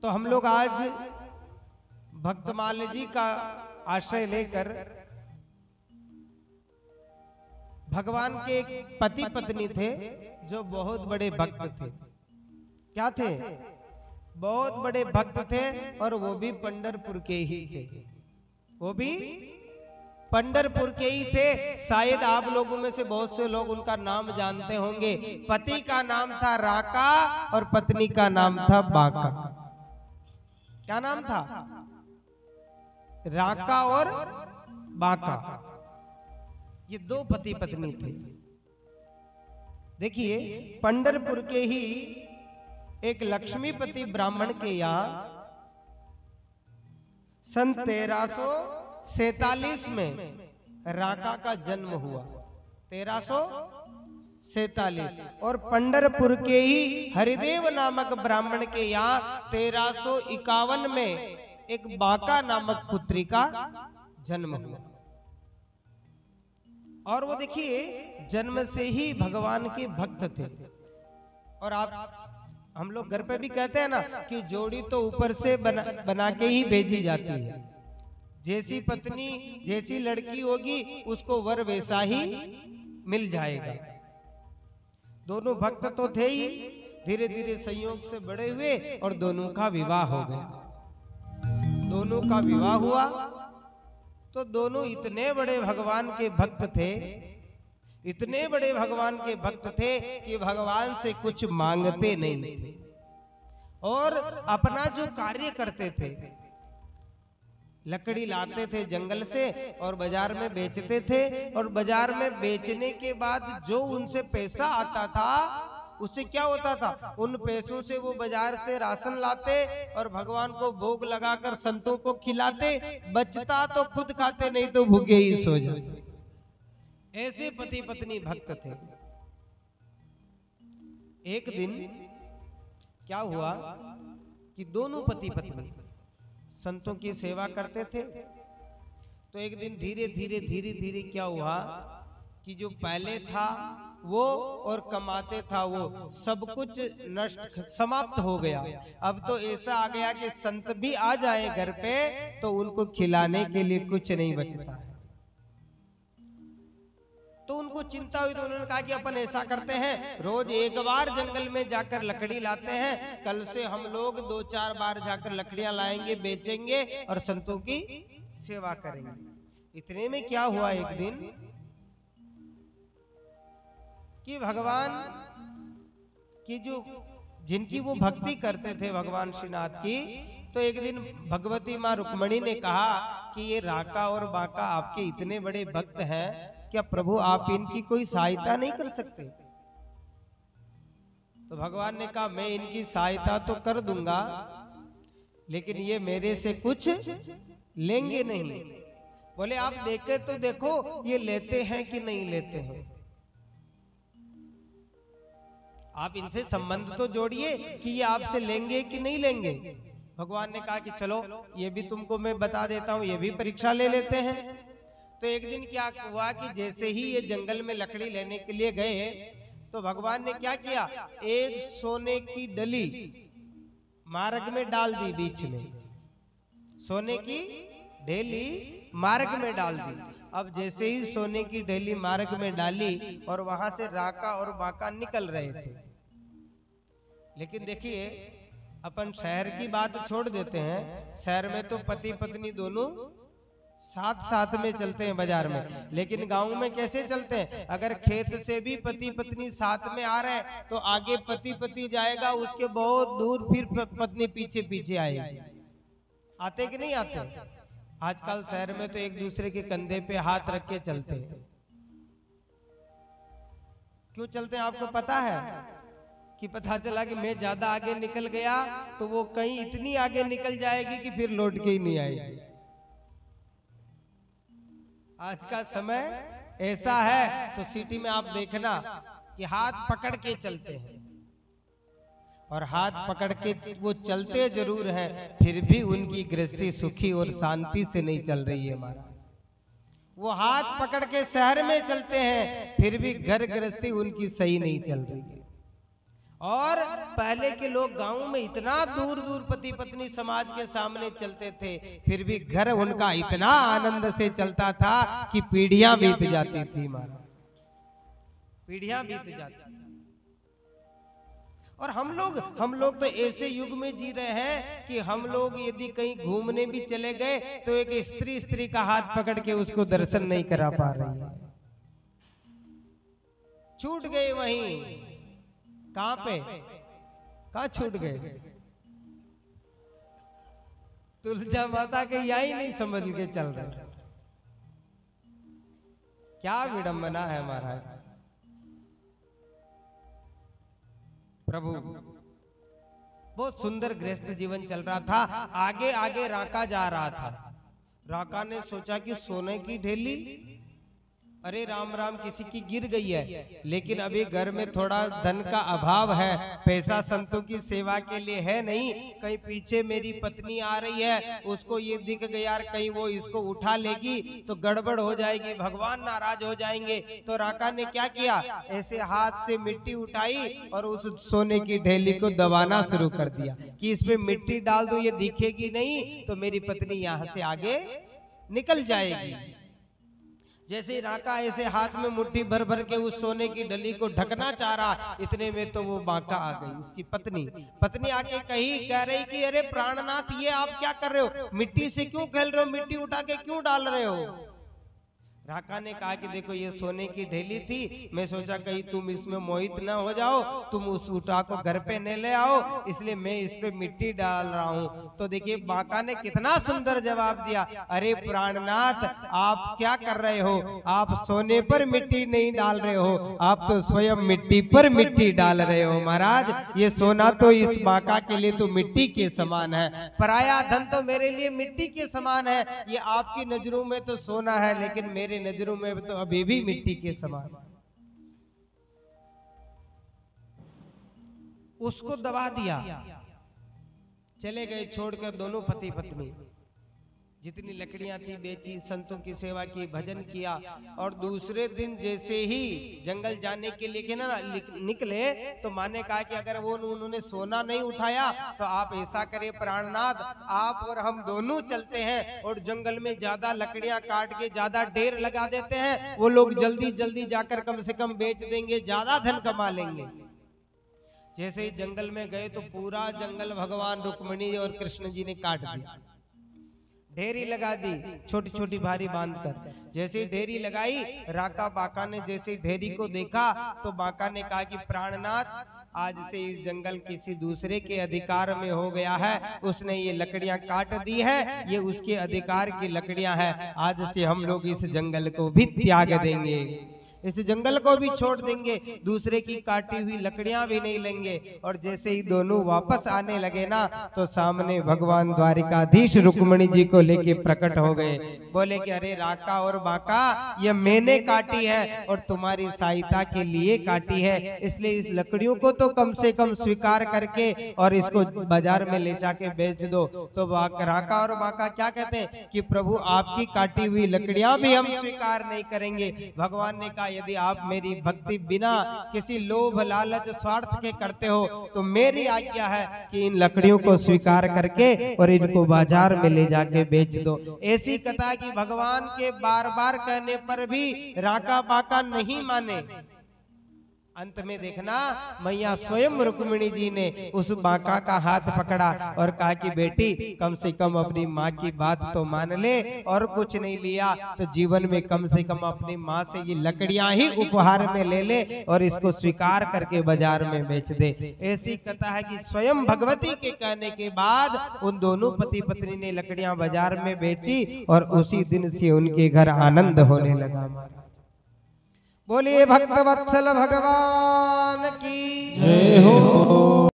तो हम लोग आज भक्तमाल जी का आश्रय लेकर भगवान के एक पति पत्नी थे जो बहुत बड़े भक्त थे। क्या थे? बहुत बड़े भक्त थे और वो भी पंढरपुर के ही थे। वो भी पंढरपुर के ही थे। शायद आप लोगों में से बहुत से लोग उनका नाम जानते होंगे। पति का नाम था राका और पत्नी का नाम था बाका। क्या नाम था? राका और बाका। ये दो पति पत्नी थे। देखिए, पंढरपुर के ही एक लक्ष्मीपति ब्राह्मण के यहाँ सन 1347 में राका का जन्म हुआ। 1347। और पंढरपुर के ही हरिदेव नामक ब्राह्मण के यहाँ 1351 में एक बाका नामक पुत्री का जन्म हुआ। और वो देखिए, जन्म से ही भगवान के भक्त थे। और हम लोग घर पे भी कहते हैं ना कि जोड़ी तो ऊपर से बना के ही भेजी जाती है। जैसी पत्नी जैसी लड़की होगी उसको वर वैसा ही मिल जाएगा। दोनों भक्त तो थे ही, धीरे धीरे संयोग से बड़े हुए और दोनों का विवाह हो गया। दोनों का विवाह हुआ तो दोनों इतने बड़े भगवान के भक्त थे, इतने बड़े भगवान के भक्त थे कि भगवान से कुछ मांगते नहीं थे और अपना जो कार्य करते थे, लकड़ी लाते थे जंगल से और बाजार में बेचते थे। और बाजार में बेचने के बाद जो उनसे पैसा आता था उससे क्या होता था? उन पैसों से वो बाजार से राशन लाते और भगवान को भोग लगाकर संतों को खिलाते। बचता तो खुद खाते, नहीं तो भूखे ही सो जाते। ऐसे पति पत्नी भक्त थे। एक दिन क्या हुआ कि दोनों पति पत्नी संतों की सेवा करते थे। तो एक दिन धीरे धीरे क्या हुआ कि जो पहले था वो और कमाते था वो सब कुछ नष्ट समाप्त हो गया। अब तो ऐसा आ गया कि संत भी आ जाए घर पे तो उनको खिलाने के लिए कुछ नहीं बचता है। तो उनको चिंता हुई तो उन्होंने कहा कि अपन ऐसा करते हैं, रोज एक बार जंगल में जाकर लकड़ी लाते हैं। कल से हम लोग 2-4 बार जाकर लकड़ियां लाएंगे, बेचेंगे और संतों की सेवा करेंगे। इतने में क्या हुआ एक दिन कि भगवान की जिनकी वो भक्ति करते थे भगवान श्रीनाथ की, तो एक दिन भगवती माँ रुक्मणी ने कहा कि ये राका और बाका आपके इतने बड़े भक्त हैं, क्या प्रभु आप इनकी कोई सहायता नहीं कर सकते? तो भगवान ने कहा मैं इनकी सहायता तो कर दूंगा, लेकिन ये मेरे से कुछ लेंगे नहीं। बोले आप देखे तो देखो ये लेते हैं कि नहीं लेते हैं। आप इनसे संबंध तो जोड़िए कि ये आपसे लेंगे कि नहीं लेंगे। भगवान ने कहा कि चलो ये भी तुमको मैं बता देता हूँ, ये भी परीक्षा ले लेते हैं। तो एक दिन क्या हुआ कि जैसे ही ये जंगल में लकड़ी लेने के लिए गए तो भगवान ने क्या किया, एक सोने की डली मार्ग में डाल दी। बीच में सोने की ढेली मार्ग में डाल दी। अब जैसे ही सोने की ढेली मार्ग में डाली और वहां से राका और बाका निकल रहे थे। लेकिन देखिए, अपन शहर की बात छोड़ देते हैं। शहर में तो पति पत्नी दोनों साथ साथ में चलते हैं बाजार में, लेकिन गांव में कैसे चलते हैं? अगर खेत से भी पति पत्नी साथ में आ रहे हैं तो आगे पति जाएगा, उसके बहुत दूर फिर पत्नी पीछे पीछे आएगी। आते कि नहीं आते? आजकल शहर में तो एक दूसरे के कंधे पे हाथ रख के चलते हैं। क्यों चलते हैं आपको पता है? कि पता चला कि मैं ज्यादा आगे निकल गया तो वो कहीं इतनी आगे निकल जाएगी कि फिर लौट के ही नहीं आएगी। आज का समय ऐसा है। तो सिटी में आप देखना कि हाथ पकड़ के चलते हैं, और हाथ पकड़ के वो चलते जरूर हैं, फिर भी उनकी गृहस्थी सुखी और शांति से नहीं चल रही है महाराज। वो हाथ पकड़ के शहर में चलते हैं, फिर भी घर गृहस्थी उनकी सही नहीं चल रही है। और पहले के लोग गांव में इतना दूर दूर पति पत्नी समाज के सामने चलते थे, फिर भी घर उनका इतना आनंद से चलता था कि पीढ़ियां बीत जाती थी, महाराज पीढ़ियां बीत जाती थी। और हम लोग तो ऐसे युग में जी रहे हैं कि हम लोग यदि कहीं घूमने भी चले गए तो एक स्त्री का हाथ पकड़ के उसको दर्शन नहीं करा पा रही है, छूट गए वहीं। कहां पे, कहां छूट गए? तुलजा माता के यही नहीं समझ के चल रहे। क्या विडंबना है महाराज। प्रभु बहुत सुंदर गृहस्थ जीवन चल रहा था। आगे आगे राका जा रहा था। राका ने सोचा कि सोने की ढेली, अरे राम राम किसी की गिर गई है, लेकिन अभी घर में थोड़ा धन का अभाव है, पैसा संतों की सेवा के लिए है नहीं, कहीं पीछे मेरी पत्नी आ रही है, उसको ये दिख गया यार कहीं वो इसको उठा लेगी तो गड़बड़ हो जाएगी, भगवान नाराज हो जाएंगे। तो राका ने क्या किया, ऐसे हाथ से मिट्टी उठाई और उस सोने की ढेली को दबाना शुरू कर दिया कि इसमें मिट्टी डाल दो, ये दिखेगी नहीं तो मेरी पत्नी यहाँ से आगे निकल जाएगी। जैसे राका ऐसे हाथ में मुट्ठी भर भर के उस सोने की डली को ढकना चाह रहा, इतने में तो वो बांका आ गई, उसकी पत्नी आके कह रही कि अरे प्राणनाथ ये आप क्या कर रहे हो, मिट्टी से क्यों खेल रहे हो, मिट्टी उठा के क्यों डाल रहे हो। राका ने कहा कि देखो ये सोने की ढेली थी, मैं सोचा कहीं तुम इसमें मोहित न हो जाओ, तुम उस उठा को घर पे न ले आओ, इसलिए मैं इस पे मिट्टी डाल रहा हूँ। तो देखिए बांका ने कितना सुंदर जवाब दिया, अरे प्राणनाथ आप क्या कर रहे हो, आप सोने पर मिट्टी नहीं डाल रहे हो, आप तो स्वयं मिट्टी पर मिट्टी डाल रहे हो। महाराज ये सोना तो इस बांका के लिए तो मिट्टी के समान है, पराया धन तो मेरे लिए मिट्टी के समान है। ये आपकी नजरों में तो सोना है, लेकिन मेरे नजरों में तो अभी भी मिट्टी के समान। उसको दबा दिया, चले गए छोड़कर दोनों पति पत्नी। जितनी लकड़ियां थी बेची, संतों की सेवा की, भजन किया। और दूसरे दिन जैसे ही जंगल जाने के लिए ना निकले तो माँ ने कहा कि अगर वो उन्होंने सोना नहीं उठाया तो आप ऐसा करें प्राणनाथ, आप और हम दोनों चलते हैं और जंगल में ज्यादा लकड़ियां काट के ज्यादा ढेर लगा देते हैं, वो लोग जल्दी जल्दी जाकर कम से कम बेच देंगे, ज्यादा धन कमा लेंगे। जैसे ही जंगल में गए तो पूरा जंगल भगवान रुक्मिणी और कृष्ण जी ने काट दिया, ढेरी लगा दी छोटी छोटी भारी बांधकर। जैसे ढेरी लगाई, राका बांका ने जैसे ढेरी को देखा तो बांका ने कहा कि प्राणनाथ आज से इस जंगल किसी दूसरे के अधिकार में हो गया है, उसने ये लकड़ियां काट दी है, ये उसके अधिकार की लकड़ियां हैं, आज से हम लोग इस जंगल को भी त्याग देंगे, इस जंगल को भी छोड़ देंगे, दूसरे की काटी हुई लकड़ियां भी नहीं लेंगे। और जैसे ही दोनों वापस आने लगे ना तो सामने भगवान द्वारिकाधीश रुक्मिणी जी को लेके प्रकट हो गए। बोले कि अरे राका और बांका ये मैंने काटी है और तुम्हारी सहायता के लिए काटी है, इसलिए इस लकड़ियों को तो कम से कम स्वीकार करके और इसको बाजार में ले जाके बेच दो। तो राका और बांका क्या कहते हैं कि प्रभु आपकी काटी हुई लकड़ियां भी हम स्वीकार नहीं करेंगे। भगवान ने कहा यदि आप मेरी भक्ति बिना किसी लोभ लालच स्वार्थ के करते हो तो मेरी आज्ञा है कि इन लकड़ियों को स्वीकार करके और इनको बाजार में ले जाके बेच दो। ऐसी कथा कि भगवान के बार बार कहने पर भी राका बांका नहीं माने। अंत में देखना मैया स्वयं रुक्मिणी जी ने उस बांका का हाथ पकड़ा और कहा कि बेटी कम से कम अपनी माँ की बात तो मान ले, और कुछ नहीं लिया तो जीवन में कम से कम अपनी माँ से ये लकड़ियां ही उपहार में ले ले और इसको स्वीकार करके बाजार में बेच दे। ऐसी कथा है कि स्वयं भगवती के कहने के बाद उन दोनों पति पत्नी ने लकड़ियां बाजार में बेची और उसी दिन से उनके घर आनंद होने लगा। बोलिए भक्तवत्सल भगवान की जय हो।